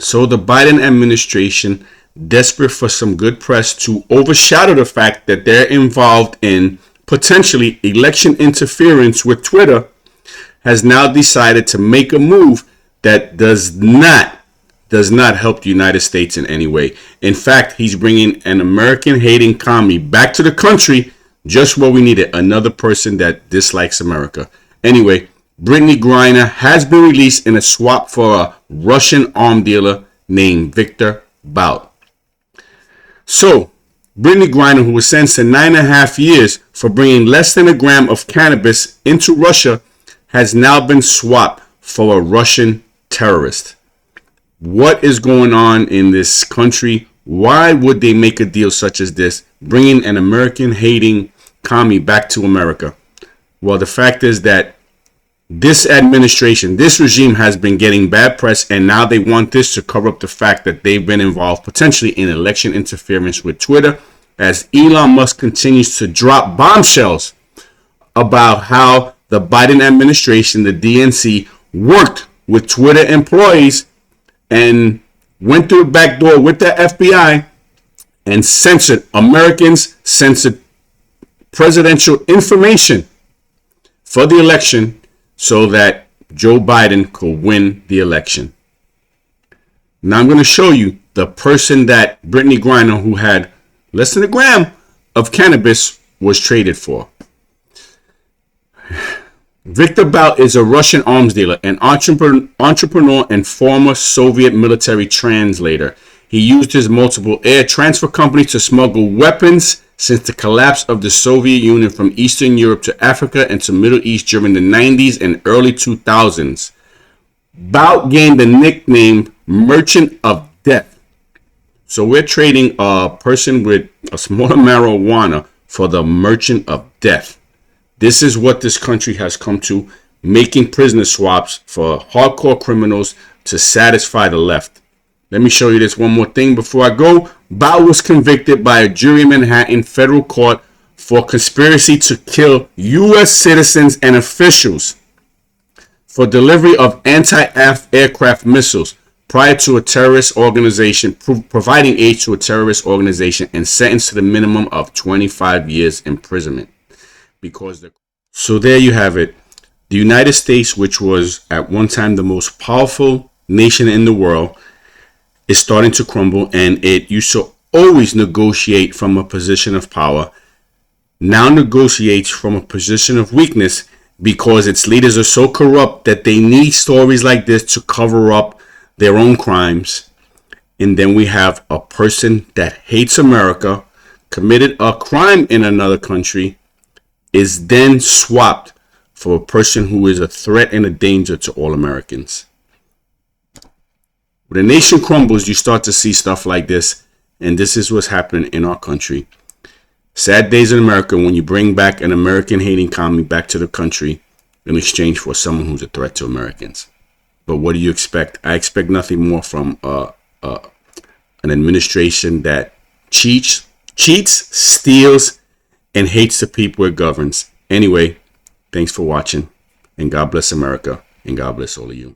So the Biden administration, desperate for some good press to overshadow the fact that they're involved in potentially election interference with Twitter, has now decided to make a move that does not help the United States in any way. In fact, he's bringing an American-hating commie back to the country, just what we needed, another person that dislikes America. Anyway, Britney Griner has been released in a swap for a Russian arm dealer named Victor Bout. So, Britney Griner, who was sentenced to 9.5 years for bringing less than a gram of cannabis into Russia, has now been swapped for a Russian terrorist. What is going on in this country? Why would they make a deal such as this, bringing an American-hating commie back to America? Well, the fact is that this administration, this regime has been getting bad press, and now they want this to cover up the fact that they've been involved potentially in election interference with Twitter, as Elon Musk continues to drop bombshells about how the Biden administration, the DNC, worked with Twitter employees and went through a back door with the FBI and censored Americans, censored presidential information for the election so that Joe Biden could win the election. Now I'm going to show you the person that Britney Griner, who had less than a gram of cannabis, was traded for. Victor Bout is a Russian arms dealer, an entrepreneur and former Soviet military translator. He used his multiple air transfer companies to smuggle weapons since the collapse of the Soviet Union from Eastern Europe to Africa and to Middle East during the 90s and early 2000s. Bout gained the nickname Merchant of Death. So we're trading a person with a small marijuana for the Merchant of Death. This is what this country has come to, making prisoner swaps for hardcore criminals to satisfy the left. Let me show you this one more thing before I go. Bout was convicted by a jury in Manhattan federal court for conspiracy to kill U.S. citizens and officials for delivery of anti-aircraft missiles prior to a terrorist organization, providing aid to a terrorist organization, and sentenced to the minimum of 25 years imprisonment. So there you have it. The United States, which was at one time the most powerful nation in the world, is starting to crumble, and it used to always negotiate from a position of power, now negotiates from a position of weakness because its leaders are so corrupt that they need stories like this to cover up their own crimes. And then we have a person that hates America, committed a crime in another country, is then swapped for a person who is a threat and a danger to all Americans. When a nation crumbles, you start to see stuff like this, and this is what's happening in our country. Sad days in America when you bring back an American-hating commie back to the country in exchange for someone who's a threat to Americans. But what do you expect? I expect nothing more from an administration that cheats, steals, and hates the people it governs. Anyway, thanks for watching, and God bless America, and God bless all of you.